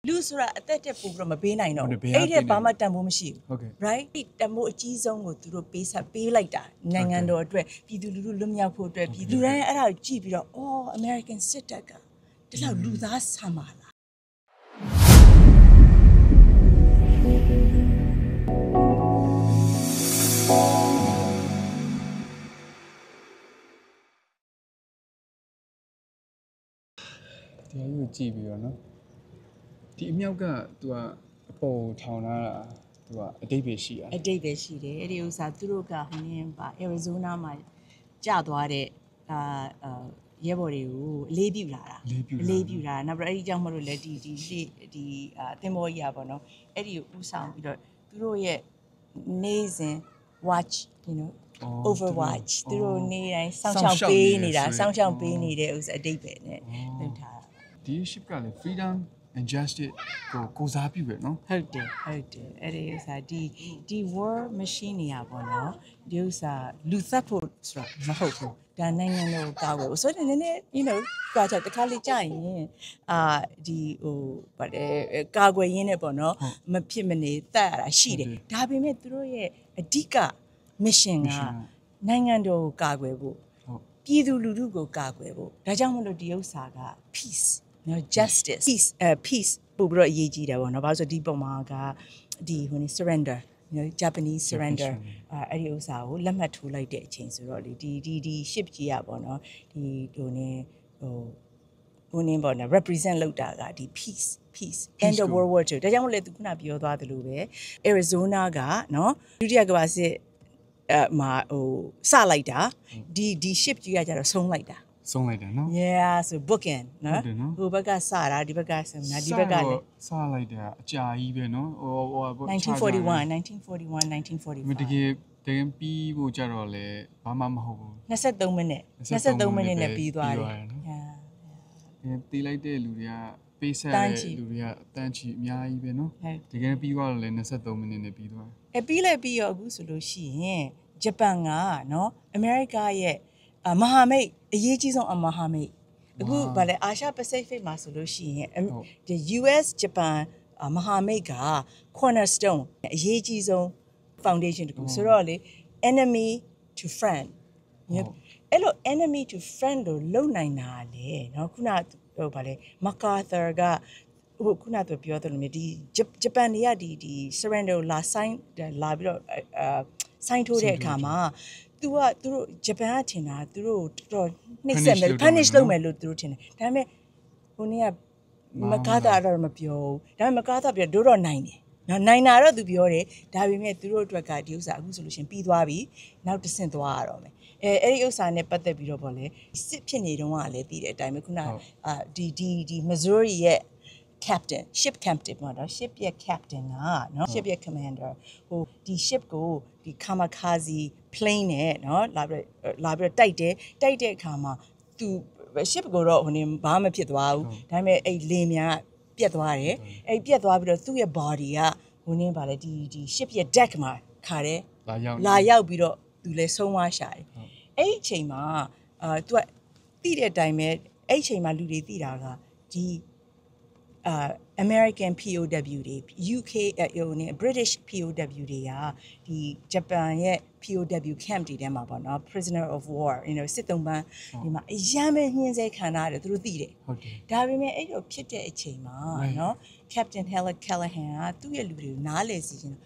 လူဆိုတာအသက်တက်ပို့ပြီးတော့မပေးနိုင်တော့အဲ့ဒီဘာမှတန်ဖိုးမရှိဘူး right တန်ဖိုးအကြီးဆုံးကိုသူတို့ပေးလိုက်တာနိုင်ငံတော်အတွက်ပြည်သူလူထုလွတ်မြောက်ဖို့အတွက်ပြည်သူတိုင်းအဲ့ဒါကိုကြည့်ပြီးတော့အော် American စစ်တပ်ကဒီလောက်လူသားဆန်ပါလားတရားကြီးကိုကြည့်ပြီးတော့နော်ဒီအမြောက်က तू အပေါ်ထောင်လာတာ तू အတိတ်ပဲရှိရတယ်အတိတ်ပဲရှိတယ်အဲ့ဒီဥစ္စာသူတို့ကဟိုနည်းပါ Arizona မှာကျသွားတဲ့ရဲဘော်တွေကိုအလေးပြုလာတာနောက်ပြီးအဲ့ဒီကြောင့်မလို့လေဒီသင်္ဘောကြီးอ่ะပေါ့နော်အဲ့ဒီကိုဥဆောင်ပြီးတော့သူတို့ရဲ့နေစဉ် watch you know overwatch သူတို့နေတိုင်းစောင့်ရှောက်ပေးနေတာစောင့်ရှောက်ပေးနေတဲ့ဥစ္စာအတိတ်ပဲနဲ့လုပ်ထားတာဒီ ship ကလေ freedom and justice ကိုစားပြုပဲเนาะဟုတ်တယ်အဲ့ဒီဥစ္စာဒီ war machine နေရပေါ့နော်ဒီဥစ္စာလူသက်ဖို့ဆိုတာမဟုတ်ဘူးဒါနိုင်ငံတော်ကာကွယ်ဆိုတော့နည်းနည်း you know ကွာချက်တစ်ခါလေးကြာရင်ဒီဗါတယ်ကာကွယ်ရင်းနဲ့ပေါ့နော်မဖြစ်မနေတတ်ရတာရှိတယ်ဒါပေမဲ့သူတို့ရဲ့အဓိက mission ကနိုင်ငံတော်ကိုကာကွယ်ဖို့ပြည်သူလူထုကိုကာကွယ်ဖို့ဒါကြောင့်မလို့ဒီဥစ္စာက peace no justice peace ပို့ပြီးတော့အရေးကြီးတယ်ပေါ့နော်ဘာလို့ဆိုဒီပုံမှာကဒီဟိုနေ surrender you know Japanese surrender အဲ့ဒီဥစ္စာကိုလက်မှတ်ထိုးလိုက်တဲ့အချိန်ဆိုတော့လေဒီ ship ကြီးอ่ะပေါ့နော်ဒီဟိုနေဟိုနေပေါ့နော် represent လုပ်တာကဒီ peace end of World War II ဒါကြောင့်မို့လဲသူခုနပြောသွားသလိုပဲ Arizona ကနော်ဒုတိယကမ္ဘာစစ်မှာဟိုစလိုက်တာဒီ ship ကြီးကကြတော့ဆုံးလိုက်တာနော် yeah so bookend နော်ဟိုဘက်ကစတာဒီဘက်ကဆုံးတာဒီဘက်ကလည်းစလိုက်တာအကြာကြီးပဲနော်ဟို1941တကယ်ပြီးဖို့ကြတော့လေဘာမှမဟုတ်ဘူး23မိနစ်နဲ့ပြီးသွားတယ်တီးလိုက်တဲ့လူတွေကပေးဆက်တဲ့လူတွေကတန်းချီအများကြီးပဲနော်တကယ်ပြီးသွားတော့လေ23မိနစ်နဲ့ပြီးသွားတယ်ပြီးရောအခုဆိုလို့ရှိရင်ဂျပန်ကနော်အမေရိကရဲ့မဟာမိတ်အရေးကြီးဆုံးမဟာမိတ်အခုဗာလဲအာရှပစိဖိတ်မှာဆိုလို့ရှိရင်ဒီ US Japan မဟာမိတ်က cornerstone အရေးကြီးဆုံး foundation တခုဆိုတော့လေ enemy to friend အဲ့လို enemy to friend လို့လုံနိုင်တာလေเนาะခုနဟိုဗာလဲ MacArthur ကဟိုခုနကပြောတယ်လို့မြေဒီဂျပန်တွေကဒီ surrender လာ sign လာပြီးတော့sign ထိုးတဲ့အခါမှာသူတို့ဂျပန်ကထင်တာသူတို့တော်နှိမ့်ဆက်မယ် punish လုပ်မယ်လို့သူတို့ထင်တယ်ဒါပေမဲ့ဟိုနေ့ကမကားတာတော့မပြောဘူးဒါပေမဲ့မကားတာပြောတို့တော့နိုင်တယ်နော်နိုင်တာတော့သူပြောတယ်ဒါပေမဲ့သူတို့အတွက်ကဒီဥစ္စာအခုဆိုလို့ရှင်ပြီးသွားပြီနောက်တစ်ဆင့်သွားရတော့မယ်အဲ့ဒီဥစ္စာနဲ့ပတ်သက်ပြီးတော့ဗောလေစစ်ဖြစ်နေတော့ကလည်းပြီးတဲ့အတိုင်းပဲခုနဒီ Missouri ရဲ့ captain ship captain ပေါ့နော် ship ရဲ့ captain ကနော် ship ရဲ့ commander ဟိုဒီ ship ကိုဒီ kamikaze plane နဲ့နော်လာပြီးတိုက်တဲ့အခါမှာသူ ship ကိုတော့ဟိုနေဘာမှမဖြစ်သွားဘူးဒါပေမဲ့အဲ့လေများပြတ်သွားတယ်အဲ့ပြတ်သွားပြီးတော့သူ့ရဲ့ body ကဟိုနေပါလေဒီ ship ရဲ့ deck မှာခါတယ်လာရောက်ပြီးတော့သူလည်းဆုံးသွားရှာတယ်အဲ့ဒီအချိန်မှာသူကသိတဲ့အတိုင်းပဲအဲ့ဒီအချိန်မှာလူတွေသိတာကဒီ American POW တွေ UK ဟိုနေ British POW တွေကဒီဂျပန်ရဲ့ POW camp တွေထဲမှာပေါ့နော် prisoner of war you know စစ်သုံးပန်းဒီမှာအရမ်းပဲညှင်းဆဲခံရတယ်သူတို့သိတယ်ဟုတ်တယ်ဒါပေမဲ့အဲ့လိုဖြစ်တဲ့အချိန်မှာနော် Captain Helen Callahan ကသူ့ရဲ့လူတွေကိုနားလည်စီခြင်း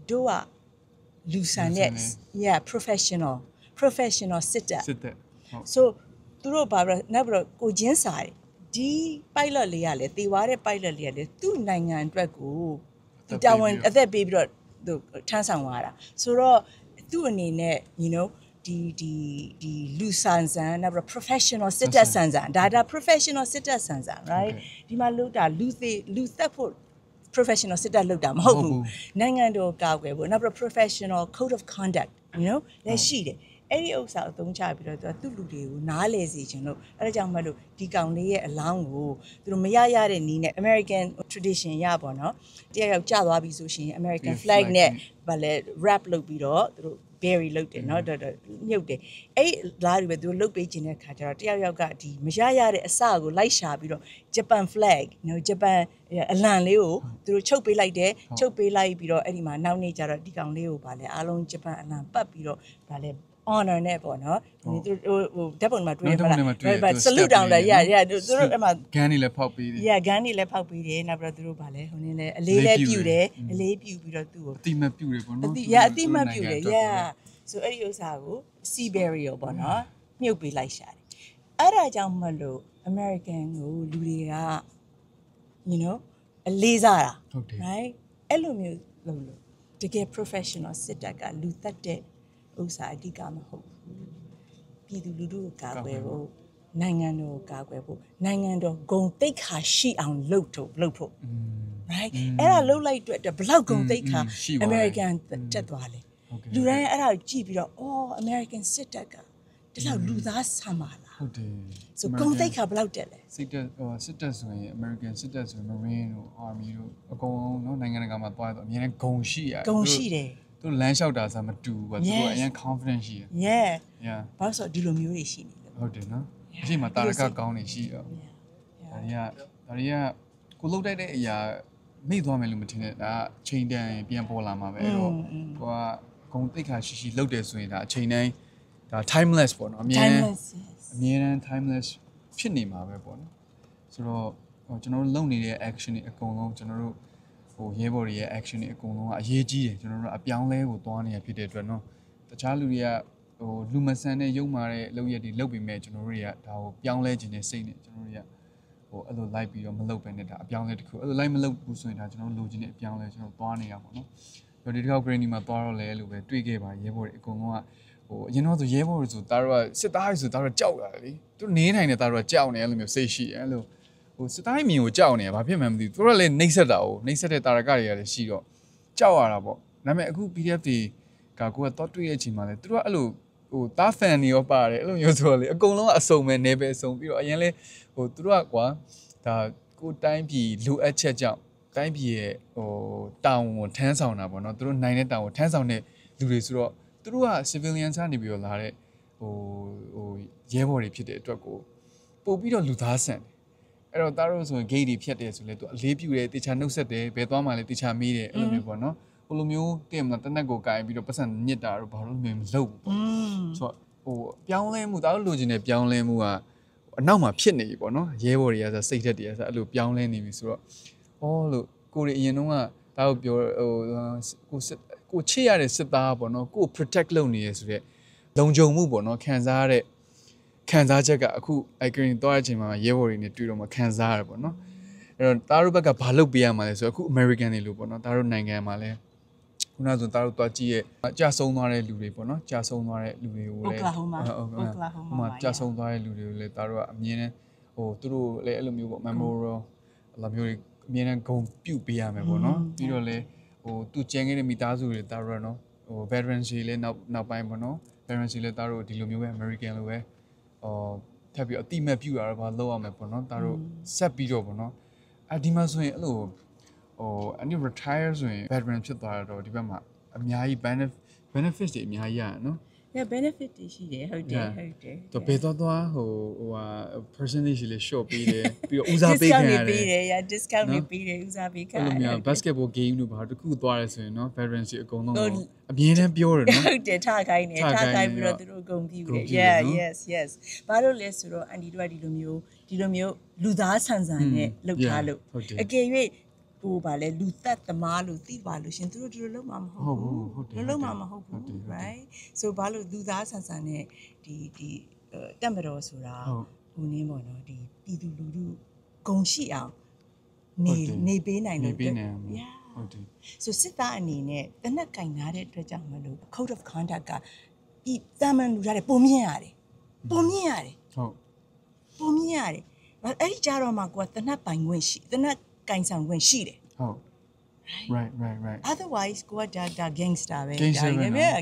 တို့ကလူဆန်တဲ့ yeah professional စစ်တပ် so သူတို့ဘာလို့နောက်ပြီးတော့ကိုချင်းစာတယ်ဒီ pilot လေးကလည်းတေသွားတဲ့ pilot လေးကလည်းသူ့နိုင်ငံအတွက်ကိုဒီတာဝန်အသက်ပေးပြီးတော့သူထမ်းဆောင်သွားတာဆိုတော့သူ့အနေနဲ့ you know ဒီလူဆန်ဆန်နောက်ပြီး professional စစ်တပ်ဆန်ဆန်ဒါ professional စစ်တပ်ဆန်ဆန် right ဒီမှာလို့တာလူသက်ဖို့ professional စစ်တပ်လုပ်တာမဟုတ်ဘူးနိုင်ငံတော်ကာကွယ်ဖို့နောက်ပြီး professional code of conduct you know လည်းရှိတယ်အဲ့ဒီဥစ္စာအသုံးချပြီးတော့သူလူတွေကိုနားလဲစေချင်လို့အဲ့ဒါကြောင့်မလို့ဒီကောင်လေးရဲ့အလောင်းကိုသူတို့မရတဲ့နီးနဲ့ American tradition ရပါတော့တယောက်ကြာသွားပြီဆိုရှင် American flag နဲ့ဗာလဲ wrap လုပ်ပြီးတော့သူတို့ berry လုပ်တယ်နော်မြုပ်တယ်အဲ့လားတွေပဲသူလုပ်ပေးခြင်းတဲ့ခါကျတော့တယောက်ယောက်ကဒီမရရတဲ့အစကိုလိုက်ရှာပြီးတော့ Japan flag နော် Japan အလံလေးကိုသူတို့ချုပ်ပေးလိုက်တယ်ချုပ်ပေးလိုက်ပြီးတော့အဲ့ဒီမှာနောက်နေ့ကျတော့ဒီကောင်လေးကိုဗာလဲအားလုံး Japan အလံပတ်ပြီးတော့ဗာလဲ honor နဲ့ပေါ့နော်သူတို့ဓာတ်ပုံမှာတွေ့ရပါလား salute တောင်းတယ်သူတို့အဲ့မှာ ဂန်းနေလည်းဖောက်ပေးတယ် ဂန်းနေလည်းဖောက်ပေးတယ်နောက်ပြီးတော့သူတို့ဗာလဲဟိုနည်းလဲအလေးလည်းပြုတယ်အလေးပြုပြီးတော့သူ့ကိုအတိမတ်ပြုတယ်ပေါ့နော်အတိမတ်ပြုတယ်ဆိုအဲ့ဒီဥစ္စာကို sea burial ပေါ့နော်မြုပ်ပေးလိုက်ရှာတယ်အဲ့ဒါကြောင့်မလို့ American ကိုလူတွေက you know အလေးစားတာ right အဲ့လိုမျိုးလုပ်လို့တကယ် professional စစ်တပ်ကလူသက်တဲ့ဥစ္စာအဓိကမဟုတ်ဘူးပြည်သူလူထုကိုကာကွယ်ဖို့နိုင်ငံတော်ကိုကာကွယ်ဖို့နိုင်ငံတော်ဂုဏ်သိက္ခာရှိအောင်လုပ်ဖို့ right အဲ့ဒါလုပ်လိုက်အတွက်ဘလောက်ဂုဏ်သိက္ခာ American တက်သွားလဲလူတိုင်းအဲ့ဒါကိုကြည့်ပြီးတော့အော် American စစ်တပ်ကဒီလောက်လူသားဆံပါလားဟုတ်တယ်ဆိုဂုဏ်သိက္ခာဘလောက်တက်လဲစစ်တပ်ဆိုရင် American စစ်တပ်ဆိုရင် Marine တို့ Army တို့အကုန်လုံးနော်နိုင်ငံတကာမှာသွားတော့အများနဲ့ဂုဏ်ရှိရတယ်ဂုဏ်ရှိတယ်သူလမ်းလျှောက်တာဆိုမတူဘူးသူကအရင် confidence ရှိတယ် yeah ဘာလို့ဆိုဒီလိုမျိုးတွေရှိနေတယ်ဟုတ်တယ်နော်အရှိမတာရကကောင်းနေရှိတော့ဒါတွေကကိုလုတ်တိုက်တဲ့အရာမိသွားမယ်လို့မထင်နဲ့ဒါအချိန်တန်ပြန်ပေါ်လာမှာပဲအဲ့တော့ကိုကဂုဏ်သိက္ခာရှိလုတ်တယ်ဆိုရင်ဒါအချိန်တိုင်းဒါ timeless ပေါ့နော်အမြဲတမ်း timeless ဖြစ်နေမှာပဲပေါ့နော်ဆိုတော့ကျွန်တော်တို့လုပ်နေတဲ့ action တွေအကုန်လုံးကျွန်တော်တို့ဟိုရဲဘော်တွေရဲ့ action တွေအကုန်လုံးကအရေးကြီးတယ်ကျွန်တော်တို့အပြောင်းလဲကိုသွားနေရဖြစ်တဲ့အတွက်နော်တခြားလူတွေကဟိုလူမဆန်တဲ့ရုပ်မာတဲ့လုပ်ရက်တွေလုပ်ပြီးမဲ့ကျွန်တော်တို့တွေကဒါကိုပြောင်းလဲခြင်းနဲ့စိတ်နဲ့ကျွန်တော်တို့တွေကဟိုအဲ့လို like ပြီးတော့မလုပ်ပဲနဲ့ဒါအပြောင်းလဲတစ်ခုအဲ့လို like မလုပ်ဘူးဆိုရင်ဒါကျွန်တော်တို့လိုချင်တဲ့အပြောင်းလဲကျွန်တော်သွားနေရပါတော့နော်ဒီတစ်ခေါက် green မှာသွားတော့လဲလို့ပဲတွေးခဲ့ပါရဲဘော်တွေအကုန်လုံးကဟိုအရင်တော့ဆိုရဲဘော်တွေဆိုတာတို့ကစစ်သားတွေဆိုတာတို့ကြောက်တာလေသူနေနိုင်တယ်တာတို့ကကြောက်နေအဲ့လိုမျိုးစိတ်ရှိအဲ့လိုဟိုစစ်သားမြင်ကိုကြောက်နေရဘာဖြစ်မှန်းမသိဘူးသူတို့ကလည်းနှိမ့်ဆက်တာကိုနှိမ့်ဆက်တဲ့တာရကတွေကလည်းရှိတော့ကြောက်ရတာပေါ့ဒါပေမဲ့အခု PDF တွေကကိုကတော့တွေ့ရတဲ့အချိန်မှာလေသူတို့ကအဲ့လိုဟိုတားဖန်တွေရောပါတယ်အဲ့လိုမျိုးဆိုတော့လေအကုန်လုံးအစုံပဲနေပဲအစုံပြီးတော့အရင်လဲဟိုသူတို့ကကွာဒါကိုတိုင်းပြည်လိုအပ်ချက်ကြောင့်တိုင်းပြည်ရဲ့ဟိုတောင်ကိုထမ်းဆောင်တာပေါ့နော်သူတို့နိုင်တဲ့တောင်ကိုထမ်းဆောင်တဲ့လူတွေဆိုတော့သူတို့က civilian ဆနေပြီးတော့လာတဲ့ဟိုရဲဘော်တွေဖြစ်တဲ့အတွက်ကိုပို့ပြီးတော့လူသားဆန်တယ်အဲ့တော့တားတို့ဆိုရင် gate တွေဖြတ်တယ်ဆိုလဲသူအလေးပြုတယ်တေချာနှုတ်ဆက်တယ်ဘယ်သွားမှလဲတေချာမေးတယ်အဲ့လိုမျိုးပေါ့နော်ဟိုလိုမျိုးတင်မလားတနက်ကိုကင်ပြီးတော့ပတ်စံညစ်တာတော့ဘာလို့မျိုးမလုပ်ဘူးပေါ့ဆိုတော့ဟိုပြောင်းလဲမှုတားတို့လိုချင်တဲ့ပြောင်းလဲမှုကအနောက်မှာဖြစ်နေပြီပေါ့နော်ရဲဘော်တွေကဆိုစိတ်သက်တွေကဆိုအဲ့လိုပြောင်းလဲနေပြီဆိုတော့ဟောလို့ကိုရီအရင်တုန်းကတားတို့ပြောဟိုကိုချစ်ရတဲ့စစ်သားပေါ့နော်ကို protect လုပ်နေရဆိုတဲ့လုံခြုံမှုပေါ့နော်ခံစားရတဲ့ခံစားချက်ကအခု icon သွားတဲ့အချိန်မှာရဲဘော်တွေနဲ့တွေ့တော့မှခံစားရတယ်ပေါ့နော်အဲ့တော့တားတို့ဘက်ကဘာလုပ်ပေးရမှာလဲဆိုတော့အခု American တွေလို့ပေါ့နော်တားတို့နိုင်ငံမှာလဲခုနဆိုတားတို့သွားကြည့်ရဲ့ကြာဆုံးသွားတဲ့လူတွေပေါ့နော်ကြာဆုံးသွားတဲ့လူတွေကိုလည်းOklahoma ကြာဆုံးသွားတဲ့လူတွေကိုလည်းတားတို့ကအမြင်နဲ့ဟိုသူတို့လည်းအဲ့လိုမျိုးပေါ့ memorial လာမျိုးတွေအမြင်နဲ့ဂုဏ်ပြုပေးရမယ်ပေါ့နော်ပြီးတော့လည်းဟိုသူကျန်ခဲ့တဲ့မိသားစုတွေတားတို့နော်ဟို veterans တွေလည်းနောက်ပိုင်းပေါ့နော် veterans တွေလည်းတားတို့ဒီလိုမျိုးပဲ American လိုပဲထပ်ပြီးအတိမတ်ပြူတာတော့ဘာလုပ်ရမလဲပေါ့နော်ဒါတို့ဆက်ပြီးတော့ပေါ့နော်ဒီမှာဆိုရင်အဲ့လိုဟိုအနည်း retire ဆိုရင် veteran ဖြစ်သွားတော့ဒီဘက်မှာအများကြီး benefits တွေအများကြီးရနော် benefit တွေရှိတယ်ဟုတ်တယ်တော့ဘယ်တော့ဟိုဟာ percentage လေး short ပေးတယ်ပြီးတော့ဦးစားပေးခံရတယ် discount တွေပေးတယ်ဦးစားပေးခံရတယ်အဲ့လိုမျိုး basketball game တို့ဘာတခုသွားရဲဆိုရင်နော် veterans တွေအကုန်လုံးအမြင်တမ်းပြောတယ်နော်ဟုတ်တယ်ထားခိုင်းတယ်ထားခိုင်းပြီးတော့သူတို့အကုန်ပြူတယ် yes ဘာလို့လဲဆိုတော့အန်ဒီတို့ကဒီလိုမျိုးလူသားဆန်ဆန်နဲ့လှုပ်ထားလို့အကယ်၍ဟိုဗာလဲလူသက်သမားလို့သိပါလို့ရှင်သူတို့ဒီလိုလုံးမှာမဟုတ်ဘူးလုံးမှာမဟုတ်ဘူး right ဆိုဘာလို့လူသားဆန်ဆန်နဲ့ဒီတက်မတော်ဆိုတာဟိုနင်းပေါ့နော်ဒီပြည်သူလူထုဂုံရှိအောင်နေပေးနိုင်လို့ဟုတ်တယ်ဆိုစစ်သားအနေနဲ့တနက်ကင်ထားတဲ့အတွက်ကြောင့်မလို့ code of conduct ကဒီတာမန်လူသားတွေပုံမြင်ရတယ်ဟုတ်ပုံမြင်ရတယ်အဲ့ဒီကြတော့မှကိုကတနက်ပိုင်ခွင့်ရှိတနက်ကင်ဆောင်ခွင့်ရှိတယ်ဟုတ် right otherwise ကိုကဒါ gangster ပဲ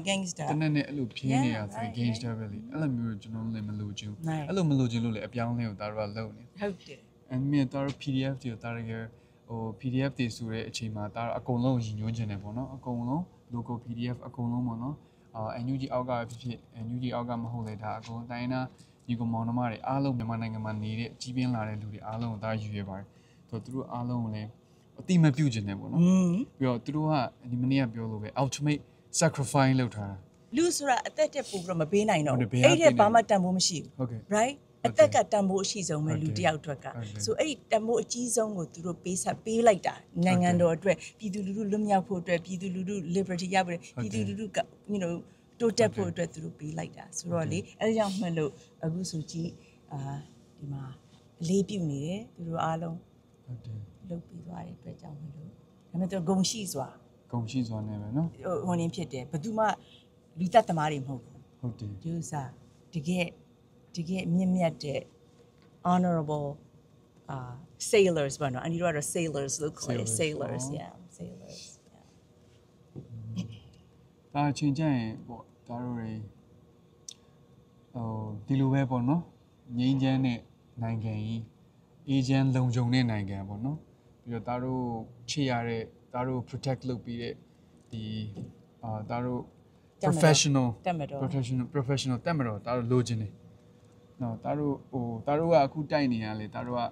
gangster တနက်နဲ့အဲ့လိုဖြင်းနေတာဆို gangster ပဲလေအဲ့လိုမျိုးကျွန်တော်လည်းမလိုချင်ဘူးအဲ့လိုမလိုချင်လို့လေအပြောင်းလဲကိုဒါတော့လုပ်နေဟုတ်တယ်အဲ့မြင်တော့ PDF တွေကိုဒါရဟို PDF တွေဆိုတဲ့အချိန်မှာဒါတော့အကုန်လုံးရည်ညွှန်းခြင်းတယ်ပေါ့နော်အကုန်လုံး local PDF အကုန်လုံးပေါ့နော် NUG အောက်ကဖြစ် NUG အောက်ကမဟုတ်လေဒါအကုန်တိုင်းနာဒီကောင်မောင်နှမတွေအားလုံးမြန်မာနိုင်ငံမှာနေတဲ့ကြီးပြင်းလာတဲ့လူတွေအားလုံးကိုဒါယူရပါတယ်ဆိုတော့သူတို့အားလုံးကိုလည်းအတိမပြုတ်ခြင်းနဲ့ပေါ့နော်ပြီးတော့သူတို့ကဒီမနေ့ကပြောလို့ပဲ ultimate sacrifice လုပ်ထားတာလူဆိုတာအသက်တက်ပို့ပြီးတော့မပေးနိုင်တော့အဲ့ဒီဘာမှတန်ဖိုးမရှိဘူး right အသက်ကတန်ဖိုးအရှိဆုံးပဲလူတယောက်အတွက်ကဆိုအဲ့ဒီတန်ဖိုးအကြီးဆုံးကိုသူတို့ပေးလိုက်တာနိုင်ငံတော်အတွက်ပြည်သူလူထုလွတ်မြောက်ဖို့အတွက်ပြည်သူလူထု liberty ရဖို့ပြည်သူလူထု you know တိုးတက်ဖို့အတွက်သူတို့ပေးလိုက်တာဆိုတော့လေအဲ့ဒါကြောင့်မှလို့အခုဆိုကြည့်ဒီမှာအလေးပြုနေတယ်သူတို့အားလုံးလုပ်ပြီးသွားတဲ့အတွက်ကြောင့်မလို့ဒါပေမဲ့သူဂုံရှိစွာနဲ့ပဲနော်ဟိုနေဖြစ်တယ်ဘယ်သူမှလူသက်သမားတွေမဟုတ်ဘူးဟုတ်တယ်ဒီဥစားတကယ်မြင့်မြတ်တဲ့ honorable sailors ဘာနော်အန်ဒီတို့ကတော့ sailors လို့ခေါ်တယ် sailors ဒါချင်းကြရင်ပေါ့ဒါတို့တွေဒီလိုပဲပေါ့နော်ငြိမ်းချမ်းတဲ့နိုင်ငံကြီးအေဂျင့်လုံခြုံတဲ့နိုင်ငံပေါ့နော်ပြီးတော့ဒါတို့ချေရတဲ့ဒါတို့ protect လုပ်ပြီးတဲ့ဒီဒါတို့ professional တက်မတော်ဒါတို့လိုချင်တယ်နော်ဒါတို့ကအခုတိုက်နေရလေဒါတို့က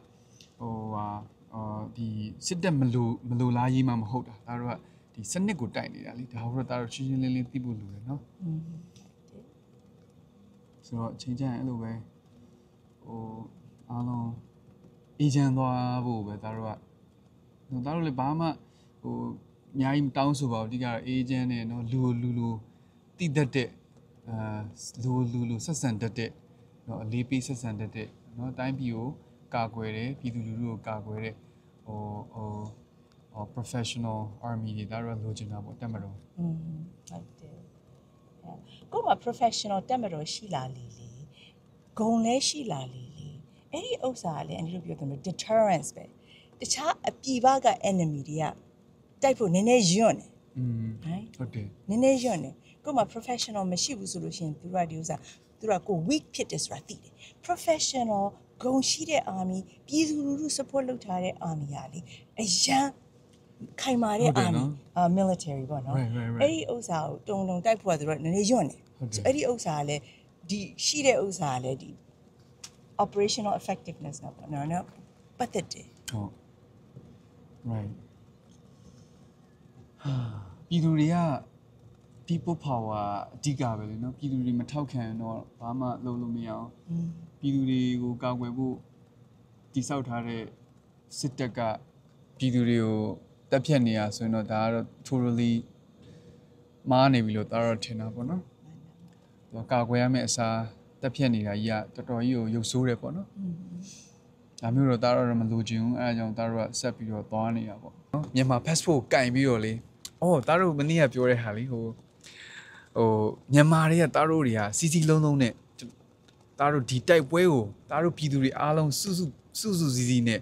ဒီစစ်တပ်မလိုလားရေးမှမဟုတ်တာဒါတို့ကဒီစနစ်ကိုတိုက်နေတာလေဒါဟုတ်တော့ဒါတို့ရှင်းရှင်းလင်းလင်းသိဖို့လိုတယ်နော်ဆိုတော့ချိန်ကြရင်အဲ့လိုပဲအားလုံးအေဂျင့်သွားဖို့ပဲဒါတို့လည်းဘာမှအများကြီးမတောင်းဆိုပါဘူးအဓိကတော့အေဂျင့်နဲ့နော်လူတိတတ်တဲ့လူဆက်ဆံတတ်တဲ့နော်အလေးပေးဆက်ဆံတတ်တဲ့နော်တိုင်းပြည်ကိုကာကွယ်တယ်ပြည်သူလူထုကိုကာကွယ်တဲ့professional army တွေဒါတော့လိုချင်တာပေါ့တက်မတော်ဟုတ်တယ်ကိုမ professional တက်မတော်ရှိလာလေဂုံလည်းရှိလာလေအဲ့ဒီဥစ္စာကလည်းအန်ဒီတို့ပြောတယ် deterrence ပဲတခြားအပြည်ပက enemy တွေကတိုက်ဖို့နည်းနည်းယွန့်တယ်ဟုတ်တယ်နည်းနည်းယွန့်တယ်ကိုမ professional မရှိဘူးဆိုလို့ရှိရင်သူကဒီဥစ္စာသူကကို weak ဖြစ်တယ်ဆိုတာသိတယ် professional ဂုံရှိတဲ့ army ပြည်သူလူထု support လုပ်ထားတဲ့ army ကလေအရန်ခိုင်မာတဲ့ army military ပေါ့နော်အဲ့ဒီဥစ္စာကိုတုံတိုက်ဖို့ကသူကနည်းနည်းယွန့်တယ်ဆိုအဲ့ဒီဥစ္စာကလည်းဒီရှိတဲ့ဥစ္စာကလည်းဒီ operational effectiveness နော်နော်ပတ်သက်တယ်ဟုတ် right ပြည်သူတွေက people power အဓိကပဲလေနော်ပြည်သူတွေမထောက်ခံတော့ဘာမှလုပ်လို့မရအောင်ပြည်သူတွေကိုကာကွယ်ဖို့တိစောက်ထားတဲ့စစ်တပ်ကပြည်သူတွေကိုတပ်ဖြတ်နေရဆိုရင်တော့ဒါကတော့ totally မားနေပြီလို့ဒါတော့ထင်တာပေါ့နော်သူကာကွယ်ရမယ့်အစားတပ်ဖြတ်နေတာကြီးကတော်တော်ကြီးကိုရုပ်ဆိုးတယ်ပေါ့နော်ဒါမျိုးတော့ဒါတော့မလိုချင်ဘူးအဲအကြောင်းဒါတော့ဆက်ပြီးတော့သွားနေတာပေါ့နော်မြန်မာ passport ကင်ပြီးတော့လေဒါတို့မနေ့ကပြောတဲ့ဟာလေမြန်မာတွေကဒါတို့တွေကစီစီလုံးလုံးနဲ့ဒါတို့ဒီတိုက်ပွဲကိုဒါတို့ပြည်သူတွေအားလုံးစုစုစည်းစည်းနဲ့